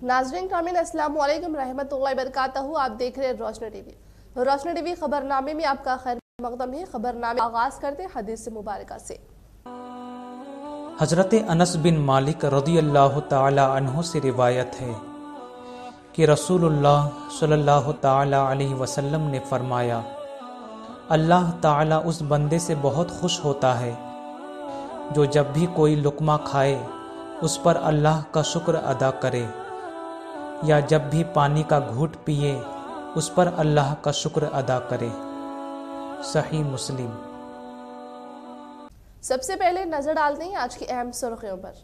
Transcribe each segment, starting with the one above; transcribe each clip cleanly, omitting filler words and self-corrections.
नाज़रीन कामिल अस्सलाम वालेकुम रहमतुल्लाहि बरकातहू। आप देख रहे हैं रोशनी टीवी। रोशनी टीवी खबरनामे में आपका खैर मकदम है। खबरनामे आगाज करते हैं हदीस मुबारका से। हज़रत अनस बिन मालिक रज़ियल्लाहु ताला अन्हु से रिवायत है कि रसूलुल्लाह सल्लल्लाहु ताला अलैहि वसल्लम ने फरमाया, अल्लाह ताला उस बंदे से बहुत खुश होता है जो जब भी कोई लुक़मा खाए उस पर अल्लाह का शुक्र अदा करे, या जब भी पानी का घूंट पिए उस पर अल्लाह का शुक्र अदा करे। सही मुस्लिम। सबसे पहले नजर डालते हैं आज की अहम सुर्खियों पर।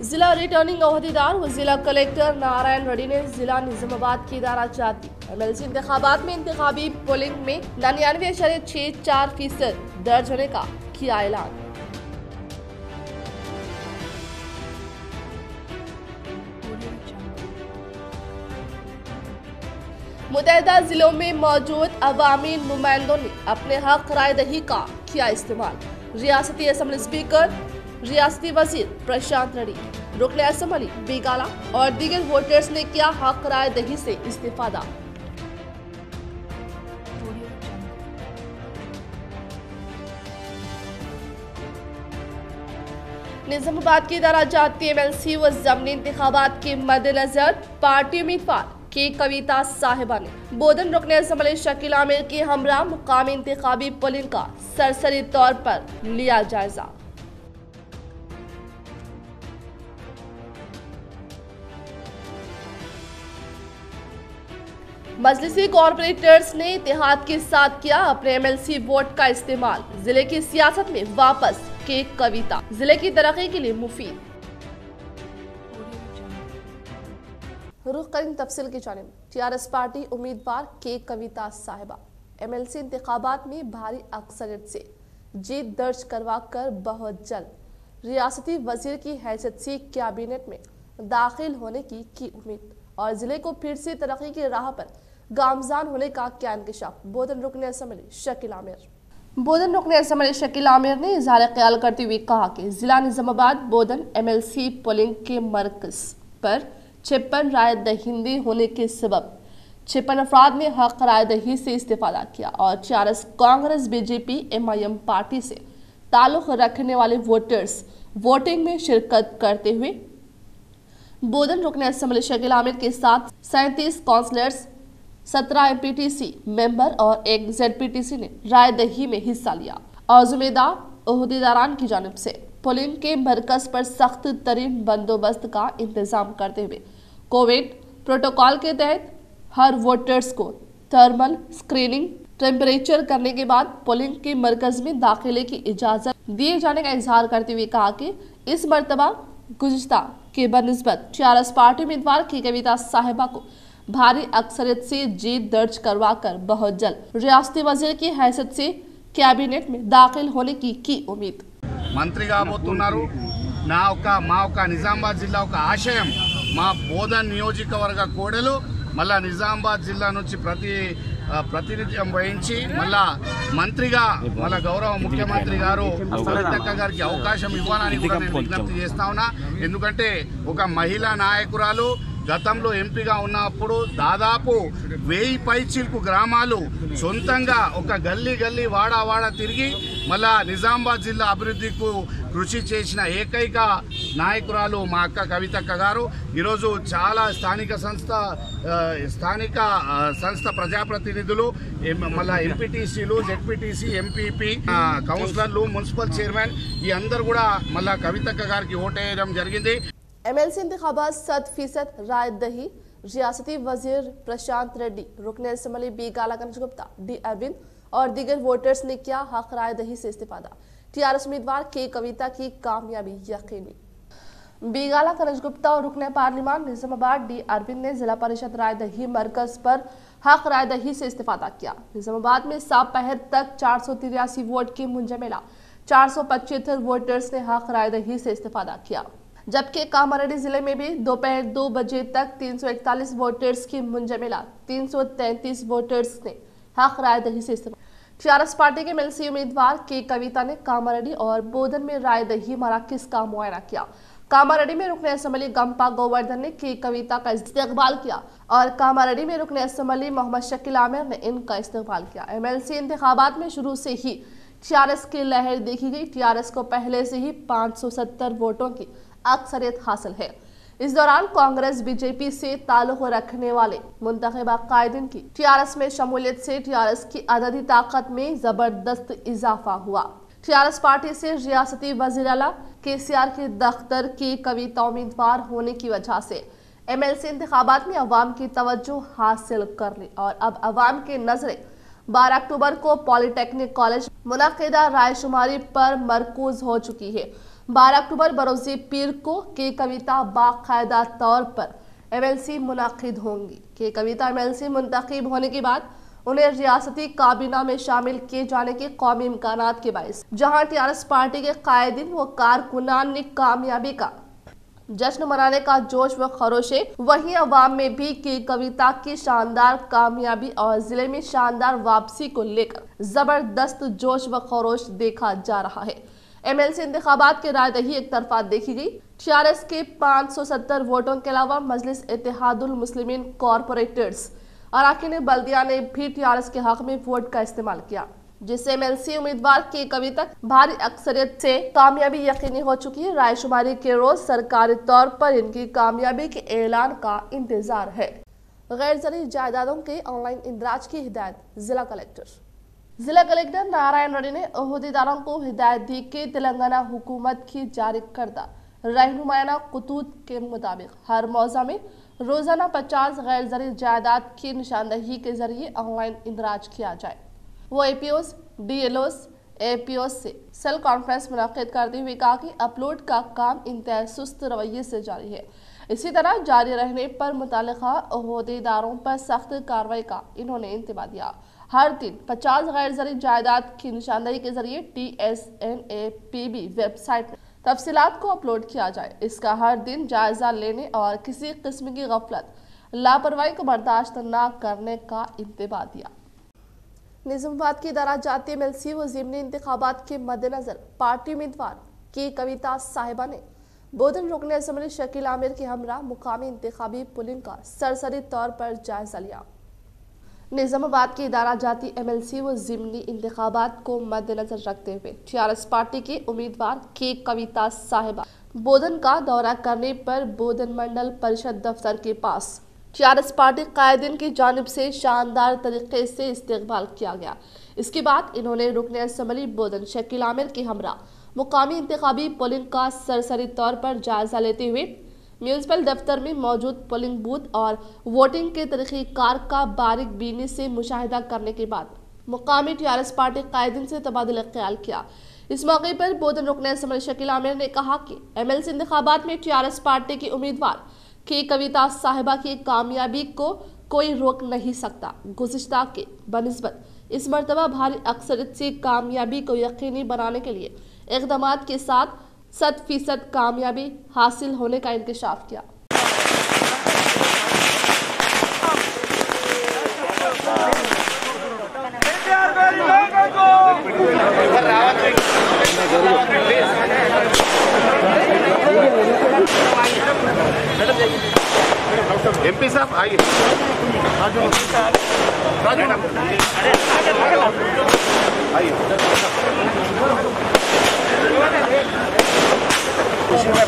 जिला रिटर्निंग अहदेदार व जिला कलेक्टर नारायण रेड्डी ने जिला निजामाबाद की इदारा जाती MLC इंतखाबात में इंतखाबी पोलिंग में 99.64% दर्ज होने का किया ऐलान। मुतहदा जिलों में मौजूद अवामी नुमाइंदों ने अपने हक राय दही का किया इस्तेमाल। रियासती असम्बली स्पीकर, रियासती वजीर प्रशांत रेड्डी, रुकन असम्बली बेगाला और दीगर वोटर्स ने किया हक राय दही से इस्तेफादा। निजामाबाद की इदारा जाती MLC व ज़मीनी इंतखाबात के मद्देनजर पार्टी उम्मीदवार के कविता साहिबा ने बोधन रुकन असम्बली शकील आमिर के हमरा मुकामी इंतखाबी पोलिंग का सरसरी तौर पर लिया जायजा। मजलिसी कॉर्पोरेटर्स ने इत्तेहाद के साथ किया अपने MLC वोट का इस्तेमाल। जिले की सियासत में वापस के कविता जिले की तरक्की के लिए मुफीद। रुख करें तफसील की जानिब। TRS पार्टी उम्मीदवार के कविता साहिबा MLC इंतखाबात में भारी अक्सरियत से जीत दर्ज करवा कर बहुत जल्द रियासती वजीर की हैसियत से कैबिनेट में दाखिल होने की उम्मीद और जिले को फिर से तरक्की की राह पर गामजान होने का क्या इंकशाफ। बोधन रुकन असम्बली शकील आमिर। बोधन रुकन असम्बली शकील आमिर ने इज़हार ख्याल करते हुए कहा कि जिला निजामाबाद बोधन MLC पोलिंग के मरकज पर 56 राय दहिंदे होने के सबब 56 अफराद ने हक राय दही से इस्तेफादा किया और TRS Congress BJP MIM party से ताल्लुक रखने वाले वोटर्स वोटिंग में शिरकत करते हुए बोधन रुकन असम्बली शकील आमिर के साथ 37 काउंसलर्स, 17 MPTC मेंबर और 1 ZPTC ने राय दही में हिस्सा लिया और जिम्मेदार ओहदेदारान की जानिब से पोलिंग के मरकज पर सख्त तरीन बंदोबस्त का इंतजाम करते हुए कोविड प्रोटोकॉल के तहत हर वोटर्स को थर्मल स्क्रीनिंग टेम्परेचर करने के बाद पोलिंग के मरकज में दाखिले की इजाजत दिए जाने का इजहार करते हुए कहा कि इस मरतबा गुज़िश्ता के बनिस्बत TRS पार्टी उम्मीदवार की कविता साहिबा को भारी अक्सरियत से जीत दर्ज करवा कर बहुत जल्द रियासती वजीर की हैसियत से कैबिनेट में दाखिल होने की उम्मीद। మంత్రి కాబోతున్నారు। మా ఒక నిజామాబాద్ జిల్లా ఒక ఆశయం, మా బోధన్ నియోజకవర్గ కోడలు మళ్ళా నిజామాబాద్ జిల్లా నుంచి ప్రాతినిధ్యం వహించి మళ్ళా మంత్రిగా మళ్ళా గౌరవ ముఖ్యమంత్రి గారు కవితక్క గారికి అవకాశం ఇవ్వాలని కూడా నేను విజ్ఞప్తి చేస్తా ఉన్నా। ఎందుకంటే ఒక మహిళా నాయకురాలు గతంలో ఎంపీగా ఉన్నప్పుడు దాదాపు 1000 పైచిల్కు గ్రామాలు సొంతంగా ఒక గల్లీ వాడ తిరిగి మళ్ళా నిజామాబాద్ జిల్లా అభివృద్ధికి కృషి చేసిన ఏకైక నాయకురాలు మా అక్క కవితక్క గారు। ఈరోజు చాలా స్థానిక సంస్థ ప్రజాప్రతినిధులు మళ్ళా MPTCలు, ZPTC, MPP కౌన్సిలర్లు, మున్సిపల్ చైర్మన్ ఈ అందరూ కూడా మళ్ళా కవితక్క గారికి ఓటేయడం జరిగింది। MLC इंतखाबात 100% राय दही। रियासती वजीर प्रशांत रेड्डी, रुकन असम्बली बेगाला गंज गुप्ता, D अरविंद और दीगर वोटर्स ने किया हक राय दही से इस्तेफादा। TRS उम्मीदवार के कविता की कामयाबी यकीनी। बेगाला गंज गुप्ता और रुकन पार्लिमान निजामाबाद D अरविंद ने जिला परिषद राय दही मरकज पर हक राय दही से इस्तेफादा किया। निजामाबाद में दोपहर तक 483 वोट की मुंजमला 475 वोटर्स ने हक राय दही से इस्तेफादा किया, जबकि कामारेड्डी जिले में भी दोपहर 2 बजे तक 341 वोटर्स की मुंजमला 333 वोटर्स ने हक राय दही से इस्तेफादा। टीआरएस पार्टी के एमएलसी उम्मीदवार के कविता ने कामारेड्डी और बोधन में रायदही मराकज का मुआयना किया। कामारेड्डी में रुकने असेंबली गंपा गोवर्धन ने के कविता का इस्तकबाल किया और कामारेड्डी में रुकने असेंबली मोहम्मद शकील आमिर ने इनका इस्तकबाल किया। एमएलसी इंतखाबात में शुरू से ही टीआरएस की लहर देखी गई। टीआरएस को पहले से ही 570 वोटों की अक्सरियत हासिल है। इस दौरान कांग्रेस बीजेपी से ताल्लुक रखने वाले मुंतखबा कायदीन की टीआरएस में शमूलियत से टीआरएस की अददी ताकत में जबरदस्त इजाफा हुआ। टीआरएस पार्टी से रियासती वजीर आला केसीआर के दफ्तर की कविता उम्मीदवार होने की वजह से एमएलसी इंतखाबात में अवाम की तवज्जो हासिल कर ली और अब अवाम के नजरें 12 अक्टूबर को पॉलिटेक्निक कॉलेज मुनक़िदा रायशुमारी पर मरकूज हो चुकी है। 12 अक्टूबर बरोज़ पीर को के कविता बाकायदा तौर पर एमएलसी मुनक़िद होंगी। के कविता एमएलसी मुंतखब होने के बाद उन्हें रियासती काबीना में शामिल किए जाने के कौमी इम्कानात के बाइस जहां टीआरएस पार्टी के कायदीन व कारकुनान ने कामयाबी का जश्न मनाने का जोश व खरोश है, वहीं अवाम में भी की कविता की शानदार कामयाबी और जिले में शानदार वापसी को लेकर जबरदस्त जोश व खरोश देखा जा रहा है। एमएलसी इंतखाबात के रायदही एक तरफा देखी गई। टीआरएस के 570 वोटों के अलावा मजलिस इत्तेहादुल मुस्लिमीन कॉरपोरेटर्स अरकान बल्दिया ने भी टीआरएस के हक में वोट का इस्तेमाल किया, जिससे एमएलसी उम्मीदवार की कविता भारी अक्सरियत से कामयाबी यकीनी हो चुकी है। रायशुमारी के रोज सरकारी तौर पर इनकी कामयाबी के ऐलान का इंतजार है। गैर ज़रूरी जायदादों के ऑनलाइन इंदराज की हिदायत। जिला कलेक्टर नारायण रेड्डी ने ओहदेदारों को हिदायत दी कि तेलंगाना हुकूमत की जारी करदा रहनुमायाना खतूत के मुताबिक हर मौजा में रोजाना 50 गैर ज़रूरी जायदाद की निशानदही के जरिए ऑनलाइन इंदराज किया जाए। वो एपीओस, डीएलओस, एपीओस से सेल कॉन्फ्रेंस मुनक़िद करते हुए कहा कि अपलोड का काम इंतहाई सुस्त रवैये से जारी है। इसी तरह जारी रहने पर मुतल्लिक़ा ओहदेदारों पर सख्त कार्रवाई का इन्होंने इंतबाह दिया। हर दिन 50 गैर ज़रूरी जायदाद की निशानदही के जरिए TSNAPB वेबसाइट में तफसीलात को अपलोड किया जाए। इसका हर दिन जायजा लेने और किसी किस्म की गफलत लापरवाही को बर्दाश्त न करने का इंतबाह दिया। निजामाबाद की दारा जाती एमएलसी व ज़िमनी इंतखाबात के मद्देनजर पार्टी उम्मीदवार की कविता साहिबा ने बोधन रुकने असेंबली शकील आमिर के हमरा मुकामी इंतखाबी पुलिंग का सरसरी तौर पर जायजा लिया। निजामाबाद की इदारा जाती एमएलसी व ज़िमनी इंतखाबात को मद्देनजर रखते हुए टीआरएस पार्टी के उम्मीदवार के कविता साहिबा बोधन का दौरा करने पर बोधन मंडल परिषद दफ्तर के पास टीआरएस पार्टी कायदीन की जानिब से शानदार तरीके से इस्तकबाल किया गया। इसके बाद इन्होंने रुकने असेंबली बोधन शकील आमिर के हमरा मुकामी इंतखाबी पोलिंग का सरसरी तौर पर जायजा लेते हुए म्यूनसिपल दफ्तर में मौजूद पोलिंग बूथ और वोटिंग के तरीक़ेकार का बारीक बीनी से मुशाहिदा करने के बाद मुकामी टीआरएस पार्टी कायदीन से तबादला ख्याल किया। इस मौके पर बोधन रुकने असेंबली शकील आमिर ने कहा कि एमएलसी इंतखाबात में टीआरएस पार्टी की उम्मीदवार की कविता साहिबा की कामयाबी को कोई रोक नहीं सकता। गुज़िश्ता के बनिस्बत इस मरतबा भारी अक्सरियत से कामयाबी को यकीनी बनाने के लिए इक़दामात के साथ 100% कामयाबी हासिल होने का इंकशाफ किया। एमपी साहब आइए।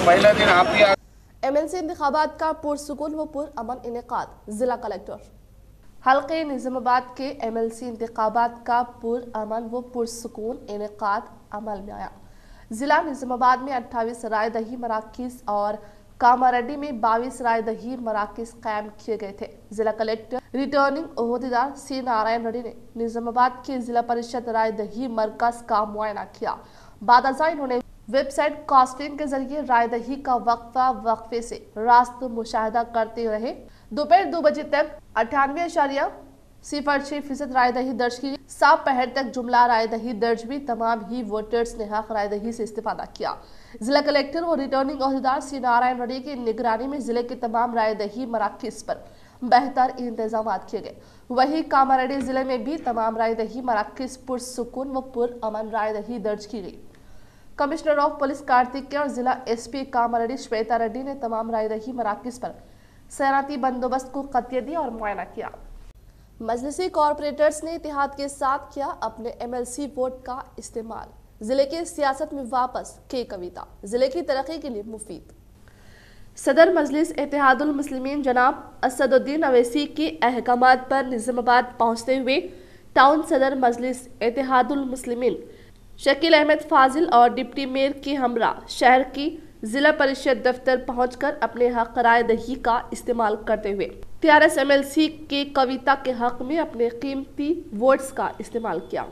पहला दिन आप ही एमएलसी इंतखाबात का पुरसुकून व पुरअमन इनेकाद। जिला कलेक्टर हल्के निजामाबाद के एमएलसी इंतखाबात का पुरअमन व पुरसुकून इनेकाद अमल में आया। जिला निजामाबाद में 28 रायदही मराकिज और कामारेड्डी में 22 रायदही मराकिज कायम किए गए थे। जिला कलेक्टर रिटर्निंग ओहदेदार सी नारायण रेड्डी ने निजामाबाद के जिला परिषद रायदही मरकज का मुआयना किया। बाद इन्होंने वेबसाइट कास्टिंग के जरिए रायदही का वक्फे से रास्त मुशाहिदा करते रहे। दोपहर 2 बजे तक 98.06% रायदही दर्ज की। साफ पहर तक जुमला रायदही दर्ज भी तमाम ही वोटर्स ने हक रायदही से इस्तेफादा किया। जिला कलेक्टर और रिटर्निंग ओहदेदार सी नारायण रेड्डी की निगरानी में जिले के तमाम रायदही मराकिज पर बेहतर इंतजाम किए गए। वहीं कामारेड्डी जिले में भी तमाम रायदही मराकज पुरसुकून व पुरअमन रायदही दर्ज की गई। कमिश्नर ऑफ पुलिस कार्तिकेय और जिला एसपी कामारेड्डी श्वेता रेड्डी ने तमाम रायदही मराकज पर सैनाती बंदोबस्त को कतियत दी और मुआयना किया। मजलिसी कॉरपोरेटर्स ने इत्तेहाद के साथ किया अपने एमएलसी वोट का इस्तेमाल। जिले की सियासत में वापस के कविता, जिले की तरक्की के लिए मुफीद। सदर मजलिस इत्तेहादुल मुस्लिमीन जनाब असदुद्दीन अवैसी के अहकामात पर निजामाबाद पहुंचते हुए टाउन सदर मजलिस इत्तेहादुल मुस्लिमीन शकील अहमद फाजिल और डिप्टी मेयर के हमरा शहर की जिला परिषद दफ्तर पहुंचकर अपने हक राय दही का इस्तेमाल करते हुए टीआरएस एमएलसी के कविता के हक में अपने कीमती वोट्स का इस्तेमाल किया।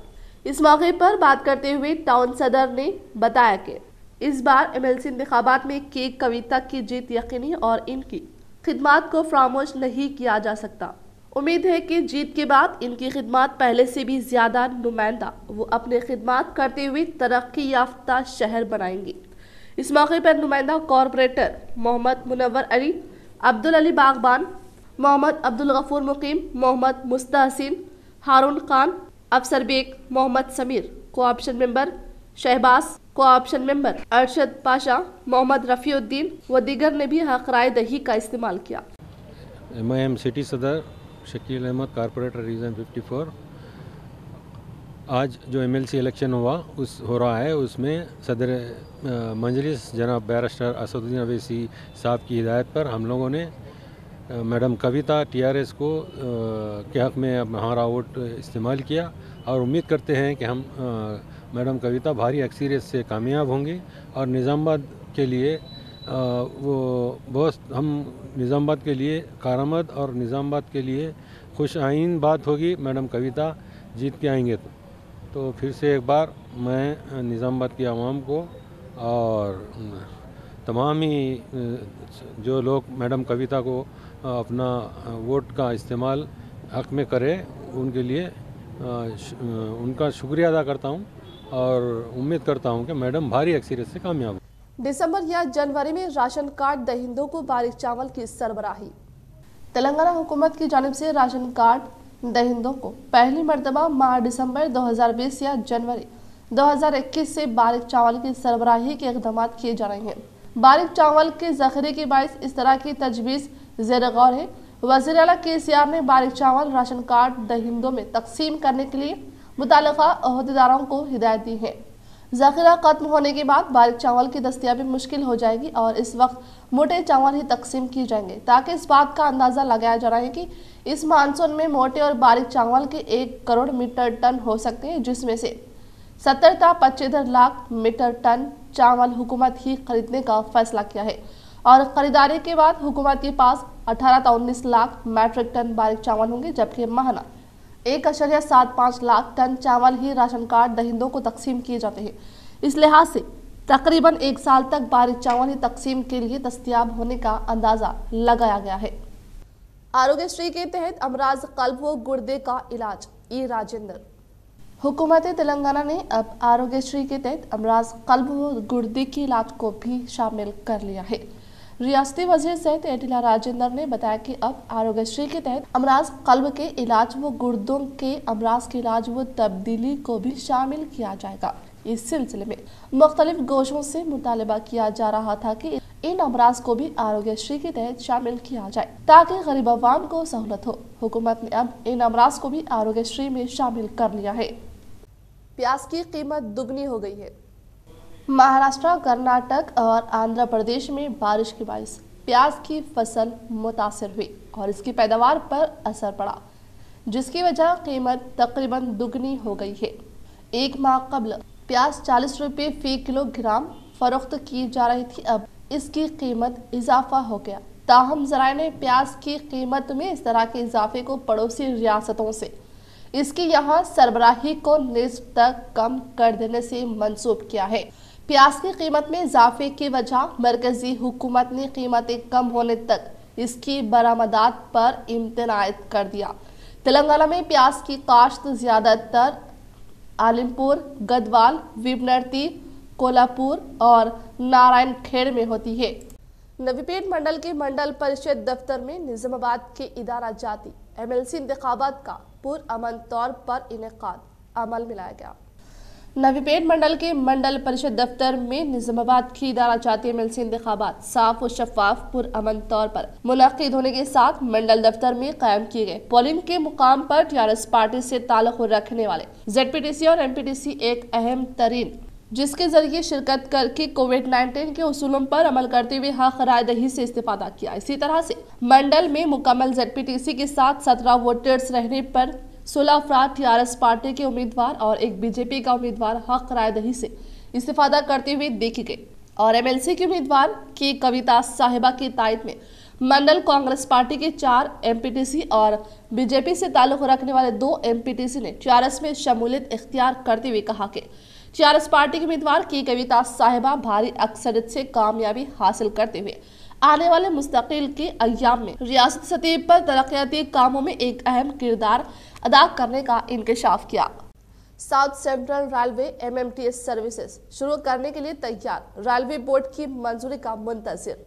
इस मौके पर बात करते हुए टाउन सदर ने बताया कि इस बार एमएलसी इंतखाबात में के कविता की जीत यकीनी और इनकी खिदमात को फरामोश नहीं किया जा सकता। उम्मीद है कि जीत के बाद इनकी खिदमात पहले से भी ज्यादा नुमाइंदा वो अपने खिदमात करते हुए तरक्की याफ्ता शहर बनाएंगे। इस मौके पर नुमाइंदा कॉरपोरेटर मोहम्मद मुनव्वर अली, अब्दुल अली बागबान, मोहम्मद अब्दुल गफूर मुकीम, Mohammad मुस्तहसिन, Haroon Khan, Afsar Baig, Mohammad Sameer, cooption member Shahbaz, cooption member Arshad Pasha, Mohammad Rafiuddin व दीगर ने भी हक राय दही का इस्तेमाल किया। एमआईएम सिटी सदर शकील अहमद कारपोरेटर रीजन 54। आज जो एमएलसी इलेक्शन हो रहा है उसमें सदर मजलिस जनाब बैरिस्टर असदुद्दीन अवैसी साहब की हिदायत पर हम लोगों ने मैडम कविता टीआरएस को के हक़ में हमारा वोट इस्तेमाल किया और उम्मीद करते हैं कि हम मैडम कविता भारी अक्सरियत से कामयाब होंगी और निज़ामाबाद के लिए वो बहुत हम निज़ामाबाद के लिए कारामद और निज़ामाबाद के लिए खुश आइन बात होगी। मैडम कविता जीत के आएंगे तो फिर से एक बार मैं निज़ामाबाद की आवाम को और तमाम ही जो लोग मैडम कविता को अपना वोट का इस्तेमाल हक़ में करे उनके लिए उनका शुक्रिया अदा करता हूं और उम्मीद करता हूं कि मैडम भारी अक्सरियत से कामयाब हो। दिसंबर या जनवरी में राशन कार्ड दहिंदों को बारीक चावल की सरबराही। तेलंगाना हुकूमत की जानिब से राशन कार्ड दहिंदों को पहली मरतबा माह दिसंबर 2020 या जनवरी 2021 से बारीक चावल की सरबराही के इक़दाम किए जा रहे हैं। बारीक चावल के ज़ख़ीरे के बायस इस तरह की तजवीज़ ज़ेर गौर है। वज़ीर आला केसीआर ने बारीक चावल राशन कार्ड दहिंदों में तकसीम करने के लिए मुताल्लिक़ा अहदेदारों को हिदायत दी है। ज़ख़ीरा ख़त्म होने के बाद बारीक चावल की दस्तयाबी मुश्किल हो जाएगी और इस वक्त मोटे चावल ही तकसीम किए जाएंगे ताकि इस बात का अंदाज़ा लगाया जा रहा है कि इस मानसून में मोटे और बारीक चावल के 1 करोड़ मीटर टन हो सकते हैं, जिसमें से 70 ta 75 लाख मीटर टन चावल हुकूमत ही खरीदने का फैसला किया है और खरीदारी के बाद हुकूमत के पास 18 ta 19 लाख मैट्रिक टन बारीक चावल होंगे, जबकि माहाना 1.75 लाख टन चावल ही राशन कार्ड दहिंदों को तकसीम किए जाते हैं। इस लिहाज से तकरीबन 1 साल तक बारीक चावल ही तकसीम के लिए दस्तयाब होने का अंदाजा लगाया गया है। आरोग्यश्री के तहत अमराज कल्ब व गुर्दे का इलाज। ई राजेंद्र। हुकूमत तेलंगाना ने अब आरोग्यश्री के तहत अमराज कल्ब व गुर्दे के इलाज को भी शामिल कर लिया है। रियासती वजीर सैयद एटिला राजेंद्र ने बताया कि अब आरोग्यश्री के तहत अमराज कल्ब के इलाज व गुर्दों के अमराज के इलाज व तब्दीली को भी शामिल किया जाएगा। इस सिलसिले में मुख्तलिफ गोशों से मुतालबा किया जा रहा था कि इन अमराज को भी आरोग्यश्री के तहत शामिल किया जाए ताकि गरीब अवाम को सहूलत हो। हुकूमत ने अब इन अमराज को भी आरोग्यश्री में शामिल कर लिया है। प्याज की कीमत दुगनी हो गई है। महाराष्ट्र, कर्नाटक और आंध्र प्रदेश में बारिश के बायस प्याज की फसल मुतासिर हुई और इसकी पैदावार पर असर पड़ा, जिसकी वजह कीमत तकरीबन दुगनी हो गई है। एक माह कबल प्याज 40 रुपये फी किलोग्राम फरोख्त की जा रही थी, अब इसकी कीमत इजाफा हो गया। ताहम ज़राए ने प्याज की कीमत में इस तरह के इजाफे को पड़ोसी रियासतों से इसकी यहाँ सरबराही को निस्ब तक कम कर देने से मंसूब किया है। प्याज की कीमत में इजाफे की वजह मरकजी हुकूमत ने कीमतें कम होने तक इसकी बरामदात पर इम्तनात कर दिया। तेलंगाना में प्याज की काश्त ज़्यादातर आलिमपुर, गदवाल, विबनर्ती, कोल्हापुर और नारायण खेड़ में होती है। नवीपेट मंडल के मंडल परिषद दफ्तर में निजामाबाद के इदारा जाती MLC इंतखाबात का पुरअमन तौर पर इनेकाद अमल में लाया गया। नवीपेट मंडल के मंडल परिषद दफ्तर में निजामाबाद की इदारा जाती MLC इंतखाबात साफ और शफाफ पुरअमन तौर पर मुनक्किद होने के साथ मंडल दफ्तर में कायम किए गए। पोलिंग के मुकाम पर TRS पार्टी से ताल्लुक रखने वाले ZPTC और MPTC एक अहम तरीन जिसके जरिए शिरकत करके कोविड-19 के उसूलों पर अमल करते हुए हक राय दही से इस्तेफादा किया। इसी तरह से मंडल में मुकम्मल ZPTC के साथ 17 वोटर्स रहने पर 16 अफराद TRS पार्टी के उम्मीदवार और एक BJP का उम्मीदवार हक राय दही से इस्तेफादा करते हुए देखे गए और MLC के उम्मीदवार की कविता साहिबा की तायद में मंडल कांग्रेस पार्टी के 4 MPTC और BJP से ताल्लुक रखने वाले 2 MPTC ने TRS में शमूलियत इख्तियार करते हुए कहा कि TRS पार्टी के उम्मीदवार की कविता साहिबा भारी अक्सरियत से कामयाबी हासिल करते हुए आने वाले मुस्तकिल के अय्याम में रियासत सतह पर तरक्याती कामों में एक अहम किरदार अदा करने का इंकशाफ किया। South central railway MMTS services शुरू करने के लिए तैयार, रेलवे बोर्ड की मंजूरी का मुंतजिर।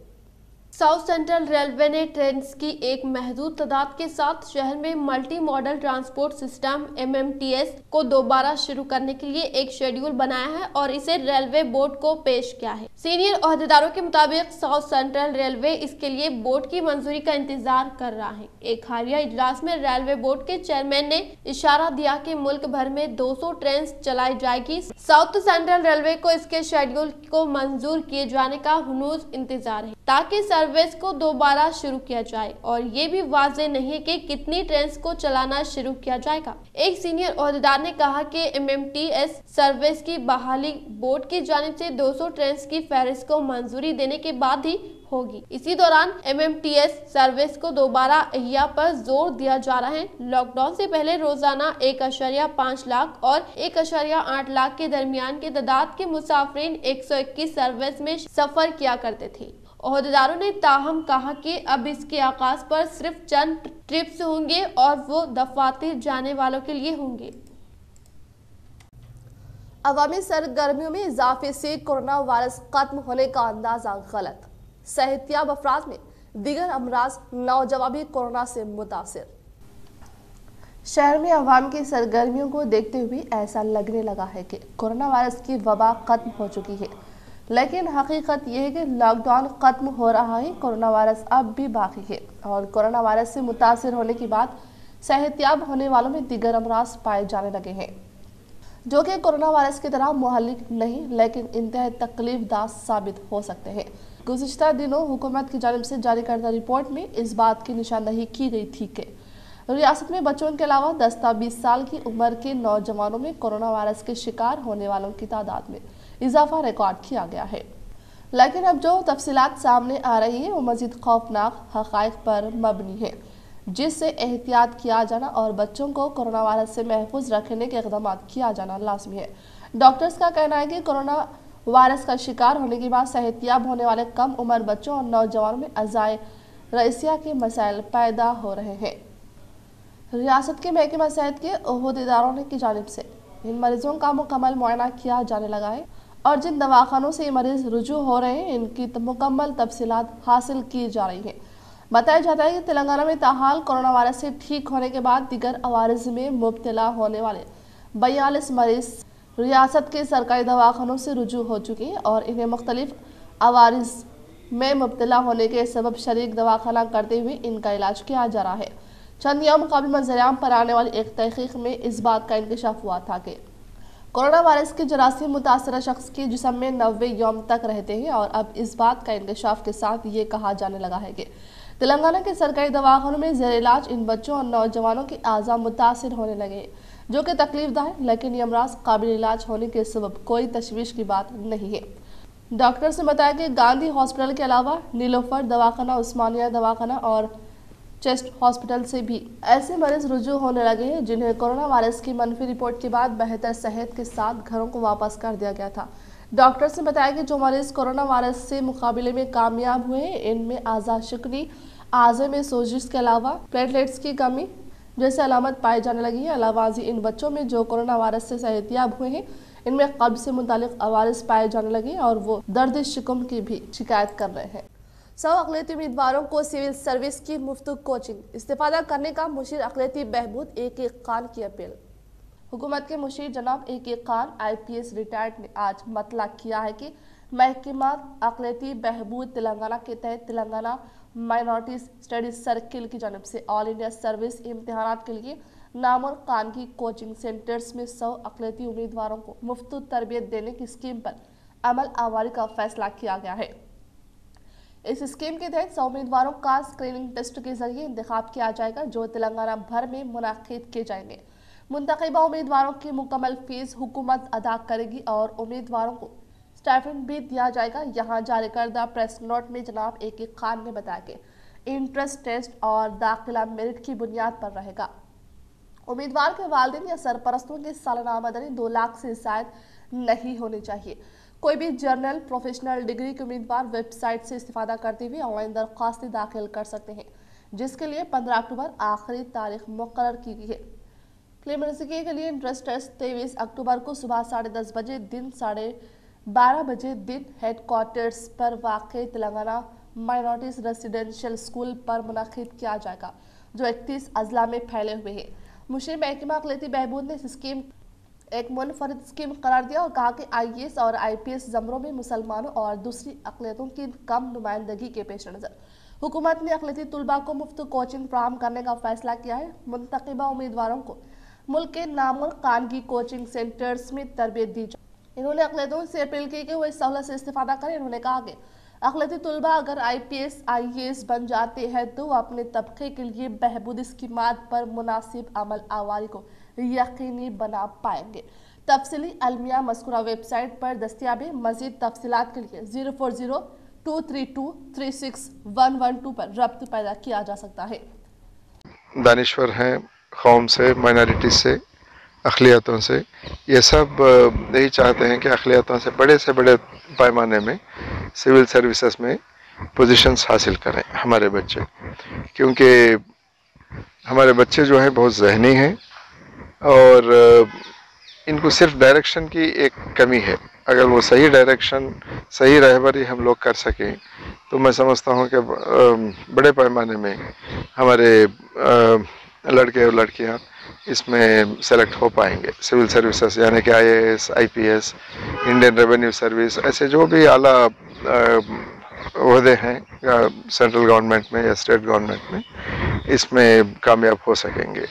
साउथ सेंट्रल रेलवे ने ट्रेन्स की एक महदूद तादाद के साथ शहर में multi modal transport system MMTS को दोबारा शुरू करने के लिए एक शेड्यूल बनाया है और इसे रेलवे बोर्ड को पेश किया है। सीनियर ओहदेदारों के मुताबिक साउथ सेंट्रल रेलवे इसके लिए बोर्ड की मंजूरी का इंतजार कर रहा है। एक हालिया इजलास में रेलवे बोर्ड के चेयरमैन ने इशारा दिया कि मुल्क भर में 200 ट्रेन चलाई जाएगी। साउथ सेंट्रल रेलवे को इसके शेड्यूल को मंजूर किए जाने का हुनूज इंतजार है ताकि सर्विस को दोबारा शुरू किया जाए और ये भी वाज़ेह नहीं है कि कितनी ट्रेन को चलाना शुरू किया जाएगा। एक सीनियर ओहदेदार ने कहा कि MMTS सर्विस की बहाली बोर्ड की जानिब से 200 ट्रेन की फहरिस्त को मंजूरी देने के बाद ही होगी। इसी दौरान MMTS सर्विस को दोबारा अहिया पर जोर दिया जा रहा है। लॉकडाउन से पहले रोजाना 1.5 लाख और 1.8 लाख के दरमियान की तादाद के मुसाफिरीन 121 सर्विस में सफर किया करते थे। ओहदेदारों ने ताहम कहा कि अब इसके आगाज पर सिर्फ चंद ट्रिप्स होंगे और वो दफातर जाने वालों के लिए होंगे। अवामी सरगर्मियों में इजाफे से कोरोना वायरस खत्म होने का अंदाजा गलत, सेहतियाब अफराद में दीगर अमराज, नौजवान भी कोरोना से मुतासिर। शहर में अवाम की सरगर्मियों को देखते हुए ऐसा लगने लगा है कि कोरोना वायरस की वबा खत्म हो चुकी है, लेकिन हकीकत यह है कि लॉकडाउन खत्म हो रहा है, कोरोना वायरस अब भी बाकी है और कोरोना वायरस से मुतासिर होने के बाद सेहतियाब होने वालों में दीगर अमराज पाए जाने लगे हैं जो कि कोरोना वायरस की तरह मुहल्लिक नहीं लेकिन इंतहाई तकलीफदार साबित हो सकते हैं। गुज़िश्ता दिनों हुकूमत की जानिब से जारी करदा रिपोर्ट में इस बात की निशानदही की गई थी कि रियासत में बच्चों के अलावा 10 से 20 साल की उम्र के नौजवानों में कोरोना वायरस के शिकार होने वालों की तादाद में इजाफा रिकॉर्ड किया गया है। लेकिन अब जो तफसीलात सामने आ रही है वो मजीद खौफनाक हक़ाइक़ पर मबनी है, जिससे एहतियात किया जाना और बच्चों को कोरोना वायरस से महफूज रखने के इक़दाम किया जाना लाजमी है। डॉक्टर्स का कहना है कि कोरोना वायरस का शिकार होने के बाद सेहतियाब होने वाले कम उम्र बच्चों और नौजवानों में अज़ाए रईसिया के मसाइल पैदा हो रहे हैं। रियासत के महकमा सेहत के ओहदेदारों की जानिब से इन मरीजों का मुकम्मल मुआयना किया जाने लगा है और जिन दवाखानों से ये मरीज रुजू हो रहे हैं इनकी मुकम्मल तफसीलात हासिल की जा रही है। बताया जाता है कि तेलंगाना में ताहाल कोरोना वायरस से ठीक होने के बाद दीगर अवारिज में मुब्तला होने वाले 42 मरीज रियासत के सरकारी दवाखानों से रुजू हो चुके हैं और इन्हें मुख्तलिफ अवारिज में मुब्तला होने के सबब शरीक दवाखाना करते हुए इनका इलाज किया जा रहा है। चंद यौम कबल मंजर-ए-आम पर आने वाली एक तहकीक में इस बात का इंकशाफ हुआ था कि कोरोना वायरस के जरासीम मुतासरा शख्स के जिस्म में 90 यौम तक रहते हैं और अब इस बात का इंकशाफ के साथ ये कहा जाने लगा है कि तेलंगाना के सरकारी दवाखानों में ज़ेर इलाज इन बच्चों और नौजवानों के आज़ा मुतासिर होने लगे हैं, जो कि तकलीफदा है, लेकिन ये अमराज काबिल इलाज होने के सबब कोई तशवीश की बात नहीं है। डॉक्टर से बताया कि गांधी हॉस्पिटल के अलावा नीलोफर दवाखाना, उस्मानिया दवाखाना और चेस्ट हॉस्पिटल से भी ऐसे मरीज रुजू होने लगे हैं जिन्हें कोरोना वायरस की मनफी रिपोर्ट के बाद बेहतर सेहत के साथ घरों को वापस कर दिया गया था। डॉक्टर्स ने बताया कि जो मरीज कोरोना वायरस से मुकाबले में कामयाब हुए हैं इनमें आज़ा शिकनी, आज़े में सोजिश के अलावा प्लेटलेट्स की कमी जैसे अलामत पाई जाने लगी है। अलावाजी इन बच्चों में जो कोरोना वायरस से सेहतियाब हुए हैं इनमें कब्ज से मुतालिक अवारिस पाए जाने लगे और वो दर्द शिकम की भी शिकायत कर रहे हैं। 100 अक़लियती उम्मीदवारों को सिविल सर्विस की मुफ्त कोचिंग इस्तेफादा करने का मुशीर अक़लियती बहबूद ए.के. खान की अपील। हुकूमत के मुशीर जनाब ए.के. खान IPS रिटायर्ड ने आज मतला किया है कि महकमा अक़लियती बहबूद तेलंगाना के तहत तेलंगाना माइनॉरिटीज स्टडीज सर्किल की जानब से ऑल इंडिया सर्विस इम्तिहानात के लिए नामुल खानगी कोचिंग सेंटर्स में 100 अक़लियती उम्मीदवारों को मुफ्त तरबियत देने की स्कीम पर अमल आवारी का फैसला किया गया है। इस स्कीम के तहत 100 उम्मीदवारों का स्क्रीनिंग टेस्ट के जरिए इंतखाब किया जाएगा जो तेलंगाना भर में मुनाकिद किए जाएंगे। मुंतखबा उम्मीदवारों की मुकम्मल फीस हुकूमत अदा करेगी और उम्मीदवारों को स्टाइपेंड भी दिया जाएगा। यहाँ जारी करदा प्रेस नोट में जनाब ए.के. खान ने बताया कि इंट्रेंस टेस्ट और दाखिला मेरिट की बुनियाद पर रहेगा। उम्मीदवार के वालिदैन या सरपरस्तों की सालाना आमदनी 2 लाख से शायद नहीं होनी चाहिए। कोई भी जर्नल प्रोफेशनल डिग्री के उम्मीदवार वेबसाइट से इस्तेफादा करते हुए ऑनलाइन दरख्वास्तें दाखिल कर सकते हैं, जिसके लिए 15 अक्टूबर आखिरी तारीख मुकर्रर की गई है। प्रीलिमिनरी के लिए इंट्रेंस टेस्ट 23 अक्टूबर को सुबह 10:30 बजे दिन 12:30 बजे दिन हेडक्वार्टर्स पर वाक़ तेलंगाना माइनॉरिटीज रेसिडेंशियल स्कूल पर मुनक़िद किया जाएगा, जो 31 अजला में फैले हुए हैं। मुशीर महकमा अक़लियती बहबूद ने इस स्कीम एक मुनफरिद स्कीम करार दिया और कहा कि IAS और IPS ज़मरों में मुसलमानों और दूसरी अक़लियतों की कम नुमाइंदगी के पेश नज़र हुकूमत ने अक़लियती तुलबा को मुफ्त कोचिंग फराहम करने का फैसला किया है। मुंतखबा उम्मीदवारों को मुल्क के नामुल खानगी कोचिंग सेंटर्स में तरबियत दी जाए। इन्होंने अक़लियतों से अपील की कि वो इस सहूलत से इस्तेफादा करें। इन्होंने कहा कि अक़लियती तुलबा अगर IPS IAS बन जाते हैं तो अपने तबके के लिए बहबूदी स्कीमात पर मुनासिब अमल आवारी को यकीनी बना पाएंगे। तफसीली अलमिया मज़कूरा वेबसाइट पर दस्तियाब है। मज़ीद तफसीलात के लिए 040-232-36112 पर रब्त पैदा किया जा सकता है। दानिश्वर हैं कौम से, माइनॉरिटी से, अक़लियतों से, ये सब यही चाहते हैं कि अक़लियतों से बड़े पैमाने में सिविल सर्विसेज में पोजीशंस हासिल करें हमारे बच्चे, क्योंकि हमारे बच्चे जो हैं बहुत ज़हनी हैं और इनको सिर्फ डायरेक्शन की एक कमी है। अगर वो सही डायरेक्शन, सही रहबरी हम लोग कर सकें तो मैं समझता हूँ कि बड़े पैमाने में हमारे लड़के और लड़कियाँ इसमें सेलेक्ट हो पाएंगे। सिविल सर्विसेज यानी कि IAS, IPS, Indian revenue service, ऐसे जो भी आला ओहदे हैं सेंट्रल गवर्नमेंट में या स्टेट गवर्नमेंट में, इसमें कामयाब हो सकेंगे।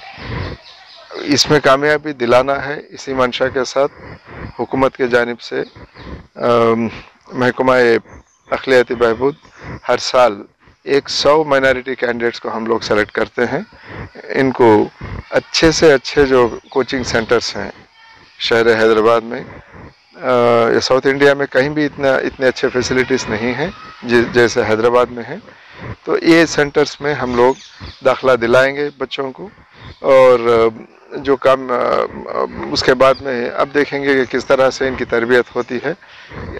इसमें कामयाबी दिलाना है, इसी मंशा के साथ हुकूमत के जानिब से महकमा अक़लियती बहबूद हर साल 100 माइनॉरिटी कैंडिडेट्स को हम लोग सेलेक्ट करते हैं। इनको अच्छे से अच्छे जो कोचिंग सेंटर्स हैं शहर हैदराबाद में या साउथ इंडिया में कहीं भी इतने अच्छे फैसिलिटीज़ नहीं हैं जैसे हैदराबाद में है, तो ये सेंटर्स में हम लोग दाखिला दिलाएंगे बच्चों को और जो काम उसके बाद में अब देखेंगे कि किस तरह से इनकी तरबियत होती है।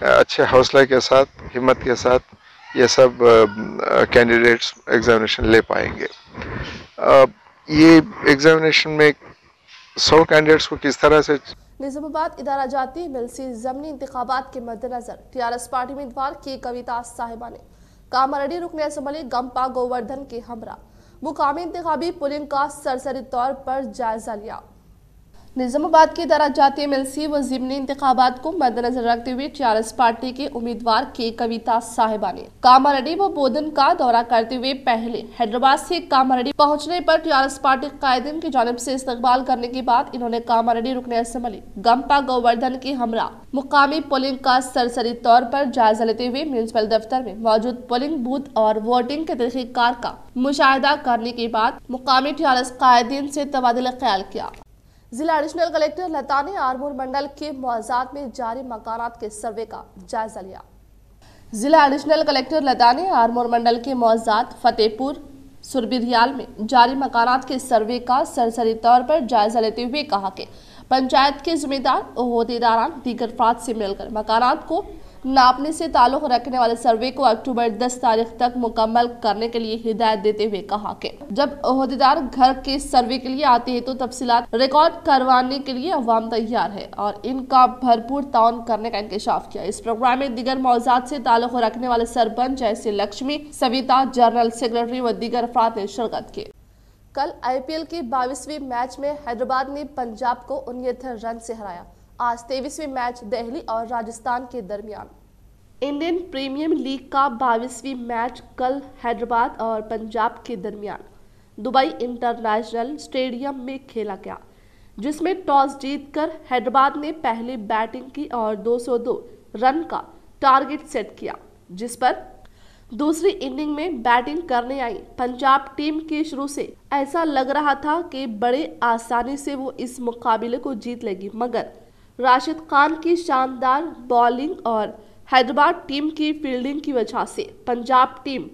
अच्छे हौसले के साथ, हिम्मत के साथ ये सब कैंडिडेट्स एग्जामिनेशन ले पाएंगे। ये एग्जामिनेशन में 100 कैंडिडेट्स को किस तरह से निज़ामाबाद इदारा जाती MLC ज़मनी इंतखाबात के मद्देनजर TRS पार्टी उम्मीदवार के कविता साहिबा ने कामारेड्डी रुकन असम्बली गंपा गोवर्धन के हमरा मुकामी इंतखाबी पुलिंग का सरसरी तौर पर जायजा लिया। निज़ामाबाद की इदारा जाती MLC व ज़िमनी इंतखाबात को मद्देनजर रखते हुए TRS पार्टी के उम्मीदवार के कविता साहिबा ने कामारेड्डी व बोधन का दौरा करते हुए पहले हैदराबाद से कामारेड्डी पहुंचने पर TRS पार्टी कायदीन की जानिब से इस्तकबाल करने के बाद इन्होंने कामारेड्डी रुकन असम्बली गंपा गोवर्धन के हमरा मुकामी पोलिंग का सरसरी तौर पर जायजा लेते हुए म्यूनिसिपल दफ्तर में मौजूद पोलिंग बूथ और वोटिंग के तरीक़ेकार का मुशाहिदा करने के बाद मुकामी TRS कायदीन से तबादला ख्याल किया। जिला एडिशनल कलेक्टर लता ने आरमूर मंडल के मुआवजात में जारी मकानात के सर्वे का जायजा लिया। जिला एडिशनल कलेक्टर लता ने आरमूर मंडल के मुआवजात फतेहपुर सुरबिरियाल में जारी मकानात के सर्वे का सरसरी तौर पर जायजा लेते हुए कहा कि पंचायत के जिम्मेदार ओहदेदारान दीगर अफराद से मिलकर मकानात को नापने से ताल्लुक रखने वाले सर्वे को अक्टूबर 10 तारीख तक मुकम्मल करने के लिए हिदायत देते हुए कहा कि जब ओहदेदार घर के सर्वे के लिए आते हैं तो तफसीलात रिकॉर्ड करवाने के लिए अवाम तैयार है और इनका भरपूर ताउन करने का इंकशाफ किया। इस प्रोग्राम में दीगर मौज़ूआत से ताल्लुक रखने वाले सरपंच जैसे लक्ष्मी, सविता, जनरल सेक्रेटरी व दीगर अफराद ने शिरकत की। कल IPL की 22वीं मैच में हैदराबाद ने पंजाब को 69 रन से हराया। आज 23वीं मैच दिल्ली और राजस्थान के दरमियान। इंडियन प्रीमियर लीग का 22वीं मैच कल हैदराबाद और पंजाब के दरमियान दुबई इंटरनेशनल स्टेडियम में खेला गया, जिसमें टॉस जीतकर हैदराबाद ने पहले बैटिंग की और 202 रन का टारगेट सेट किया, जिस पर दूसरी इनिंग में बैटिंग करने आई पंजाब टीम के शुरू से ऐसा लग रहा था कि बड़े आसानी से वो इस मुकाबले को जीत लेगी, मगर राशिद खान की शानदार बॉलिंग और हैदराबाद टीम की फील्डिंग की वजह से पंजाब टीम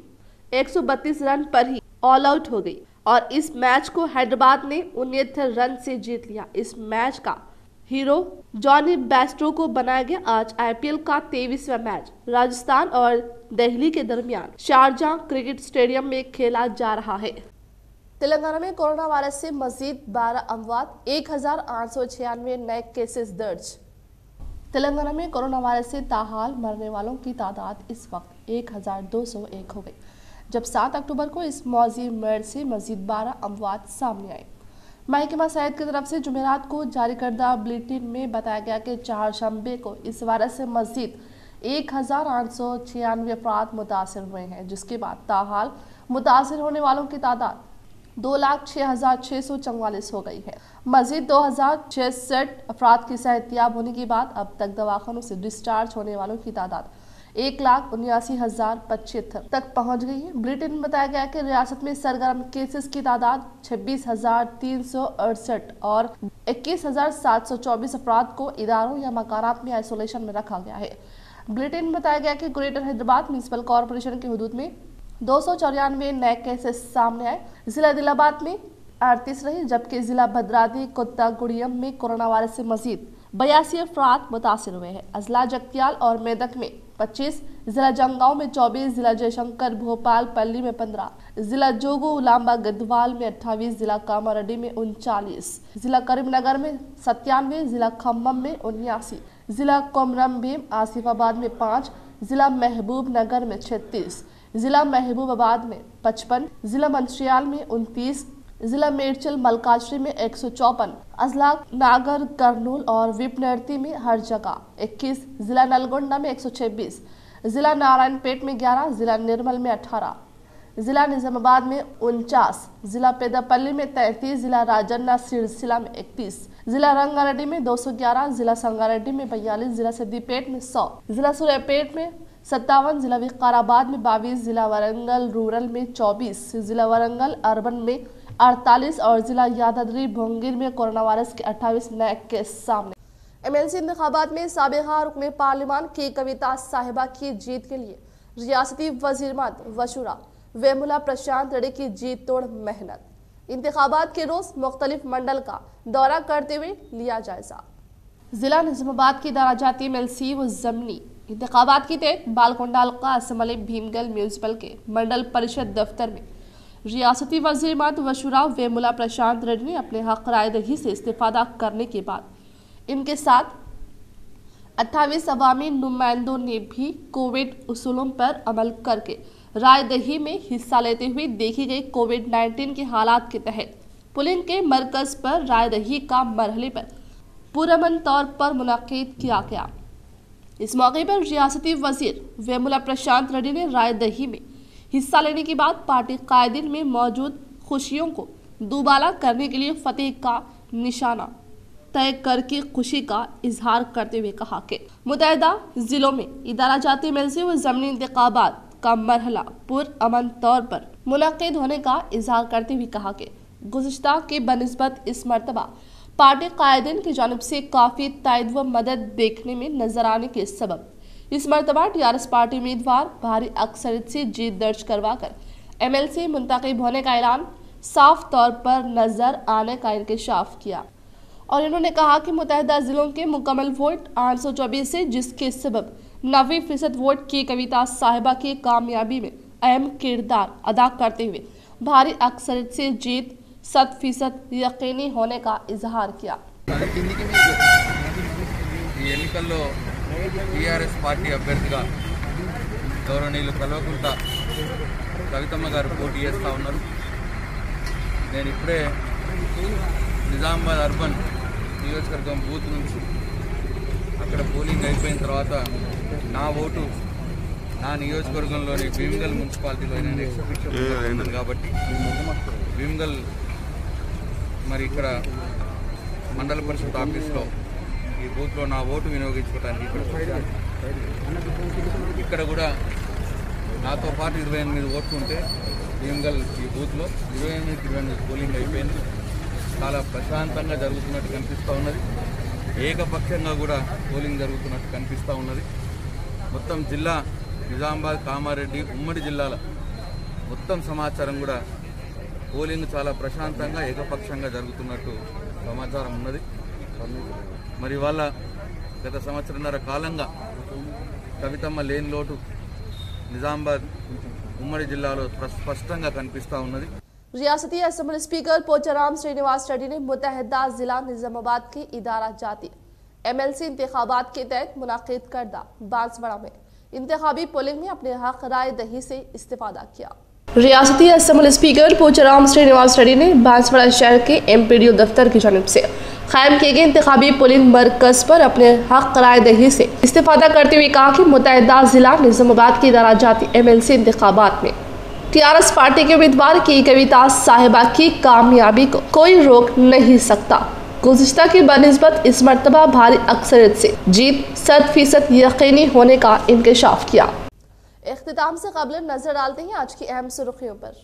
132 रन पर ही ऑल आउट हो गई और इस मैच को हैदराबाद ने 69 रन से जीत लिया। इस मैच का हीरो जॉनी बेस्टो को बनाया गया। आज IPL का 23वां मैच राजस्थान और दिल्ली के दरमियान शारजाह क्रिकेट स्टेडियम में खेला जा रहा है। तेलंगाना में कोरोना वायरस से मजीद 12 अमवात, 1896 नए केसेस दर्ज। तेलंगाना में कोरोना वायरस से ताहाल मरने वालों की तादाद इस वक्त 1201 हो गई, जब 7 अक्टूबर को इस मौजी मर्ज से मजीद 12 अमवात सामने आए। महकमा सेहत की तरफ से जुमेरात को जारी करदा बुलेटिन में बताया गया कि चारशंबे को इस वायरस से मजीद 1896 अफराद मुतासर हुए हैं, जिसके बाद ताहाल मुतासर होने वालों की तादाद 2,06,644 हो गई है। मजीद 2066 अफराद की सेहतियाब होने के बाद अब तक दवाखानों से डिस्चार्ज होने वालों की तादाद 1,79,075 तक पहुंच गई है। बुलेटिन में बताया गया कि रियासत में सरगर्म केसेस की तादाद 26,368 और 21,724 अफराद को इदारों या मकानात में आइसोलेशन में रखा गया है। बुलेटिन में बताया गया कि ग्रेटर हैदराबाद म्यूनिसिपल कॉरपोरेशन के हुदूद में 294 नए केसेस सामने आए। जिला दिलाबाद में 38 रहे, जबकि जिला भद्राद्री कोत्तागुड़ियम में कोरोना वायरस से मजीद 82 अफराद मुतासर हुए हैं। अजला जगतियाल और मेदक में 25, जिला जंगांव में 24, जिला जयशंकर भोपाल पल्ली में 15, जिला जोगो उलाम्बा गढ़वाल में 28, जिला कामारेड्डी में 39, जिला करीमनगर में 97, जिला खम्मम में 79, जिला कोमरम भीम आसिफाबाद में 5, जिला महबूब नगर में 36, जिला महबूबाबाद में 55, जिला मंचियाल में 29, जिला मेरचल मलकाश्री में 154, अजला नागर कर्नूल और विपनर्ती में हर जगह 21, जिला नलगोंडा में 126, जिला नारायणपेट में 11, जिला निर्मल में 18, जिला निजामाबाद में 49, जिला पेदापल्ली में 33, जिला राजन्ना सिरसिला में 31, जिला रंगारेड्डी में 211, जिला संगारेड्डी में 42, जिला सिद्दीपेट में 100, जिला सूर्यापेट में 57, जिला विकाराबाद में 22, जिला वरंगल रूरल में 24, जिला वरंगल अर्बन में 48 और जिला यादाद्री भोंगिर में कोरोना वायरस के 28 नए केस सामने। MLC इंतखाबात में साबिका रुकने पार्लिमान की कविता साहिबा की जीत के लिए रियासती वजीर वशूरा वेमुला प्रशांत रेड्डी की जीत तोड़ मेहनत। इंतखाबात के रोज मुख्तलिफ मंडल का दौरा करते हुए लिया जायजा। जिला निजामाबाद की दराजाती MLC व जमनी इंतखाबात की तहत बालकोंडा हल्का असम्बली भीमगल म्यूनसिपल के मंडल परिषद दफ्तर में रियासती वजीर वशूरा वेमुला प्रशांत रेड्डी ने अपने हक राय दही से इस्तीफादा करने के बाद इनके साथ 28 अवामी नुमाइंदों ने भी कोविड उसूलों पर अमल करके राय दही में हिस्सा लेते हुए देखी गई कोविड-19 के हालात के तहत पुलिंग के मरकज पर राय दही का मरहले पर पुरअमन तौर पर मुनाकिद किया गया। इस मौके पर रियासती वजीर वेमुला प्रशांत रेड्डी ने राय दही में हिस्सा लेने के बाद पार्टी कायदीन में मौजूद खुशियों को दुबाला करने के लिए फतेह का निशाना तय करके खुशी का इजहार करते हुए कहा कि मुतहदा जिलों में इदारा जाती MLC व ज़मीनी इंतखाबात का मरहला पुरअमन तौर पर मुनक्किद होने का इजहार करते हुए कहा कि गुज़िश्ता के बनिस्बत इस मरतबा पार्टी कायदीन की जानिब से काफ़ी तायद व मदद देखने में नजर आने के सबब इस मरतबा TRS पार्टी उम्मीदवार भारी अक्सरियत से जीत दर्ज करवाकर MLC मुंतखब होने का ऐलान साफ तौर पर नजर आने का इंकशाफ किया और इन्होंने कहा कि मुतहदा जिलों के मुकम्मल वोट 824 से जिसके सबब 90% वोट की कविता साहिबा की कामयाबी में अहम किरदार अदा करते हुए भारी अक्सरियत से जीत 100% यकीनी होने का इजहार किया। ఈ ఎన్నికల్లో టీఆర్ఎస్ పార్టీ అభ్యర్థిగా గౌరవనీయులు కల్వకుంట్ల కవితమ్మ గారు పోటీ చేస్తూ ఉన్నారు. నేను ఇప్పుడే నిజామాబాద్ అర్బన్ నియోజకవర్గం బూత్ నుంచి అక్కడ పోలింగ్ అయిపోయిన తర్వాత నా ఓటు నా నియోజకవర్గంలోని భీమ్గల్ మున్సిపాలిటీలో నేను ఎక్స్పెక్ట్ కాబట్టి భీమ్గల్ మరి ఇక్కడ మండల పరిషత్ ఆఫీస్లో ఈ బూత్లో నా ఓటు వినియోగించుకోవడానికి ఇక్కడ కూడా నాతో పాటు 28 ఓట్లు ఉంటే భీమ్గల్ ఈ బూత్లో 28 పోలింగ్ అయిపోయింది. చాలా ప్రశాంతంగా జరుగుతున్నట్టు కనిపిస్తూ ఉన్నది. ఏకపక్షంగా కూడా పోలింగ్ జరుగుతున్నట్టు కనిపిస్తూ ఉన్నది. మొత్తం జిల్లా నిజామాబాద్, కామారెడ్డి ఉమ్మడి జిల్లాల మొత్తం సమాచారం కూడా పోలింగ్ చాలా ప్రశాంతంగా ఏకపక్షంగా జరుగుతున్నట్టు సమాచారం ఉన్నది. మరి వాళ్ళ గత సంవత్సరంన్నర కాలంగా కవితమ్మ లేని లోటు నిజామాబాద్ ఉమ్మడి జిల్లాలో స్పష్టంగా కనిపిస్తూ ఉన్నది. रियासती असम्बली स्पीकर पोचाराम श्रीनिवास रेड्डी ने मुतहदा जिला निजामाबाद के इदारा जाती MLC इंतखाबात के तहत मुनाकिद करदा बांसवाड़ा में इंतखाबी पोलिंग में अपने हक राय दही से इस्तेफादा किया। रियासती असम्बली स्पीकर पोचाराम श्रीनिवास रेड्डी ने बांसवाड़ा शहर के MPDO दफ्तर की जानिब से कायम किए गए इंतखाबी पोलिंग मरकज पर अपने हक राय दही से इस्तेफादा करते हुए कहा कि मुतहदा जिला निजामाबाद की इदारा जाती MLC इंतखाबात में TRS पार्टी के उम्मीदवार की कविता साहिबा की कामयाबी को कोई रोक नहीं सकता। गुज़िश्ता की बनिस्बत इस मर्तबा भारी अक्सरियत से जीत 100% यकीनी होने का इंकशाफ किया। इख्तिताम से कबल नजर डालते हैं आज की अहम सुर्खियों पर।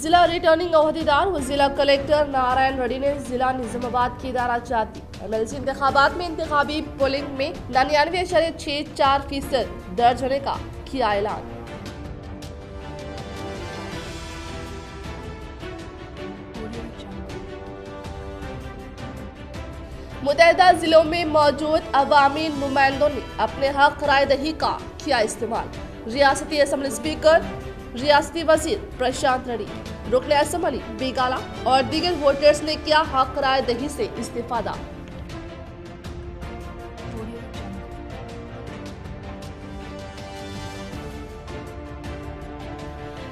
जिला रिटर्निंग अहदेदार व जिला कलेक्टर नारायण रेड्डी ने जिला निजामाबाद की इदारा जाती MLC इंतखाबात में इंतखाबी पोलिंग में 99.64% दर्ज होने का किया ऐलान। मुतहदा जिलों में मौजूद अवामी नुमाइंदों ने अपने हक राय दही का किया इस्तेमाल। रियासती असम्बली स्पीकर, रियासती वजीर प्रशांत रेड्डी, रुकन असम्बली बेगाला और दीगर वोटर्स ने किया हक राय दही से इस्तेफादा।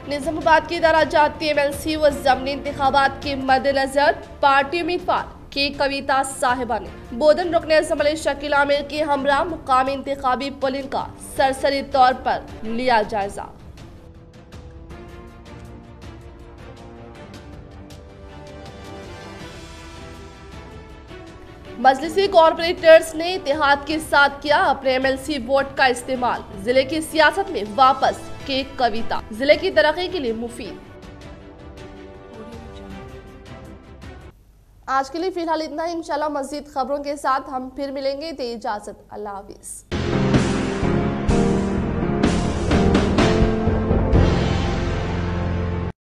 निजामाबाद की इदारा जाती MLC व ज़मीनी इंतखाबात के मद्देनजर पार्टी उम्मीदवार के कविता साहिबा ने बोधन रुकन असम्बली शकील आमिर के हमरा मुकामी इंतखाबी पोलिंग का सरसरी तौर पर लिया जायजा। मजलिसी कॉर्पोरेटर्स ने इत्तेहाद के साथ किया अपने MLC वोट का इस्तेमाल। जिले की सियासत में वापस के कविता जिले की तरक्की के लिए मुफीद। आज के लिए फिलहाल इतना ही। इंशाल्लाह मज़ीद खबरों के साथ हम फिर मिलेंगे। दे इजाजत, अल्लाह हाफिज।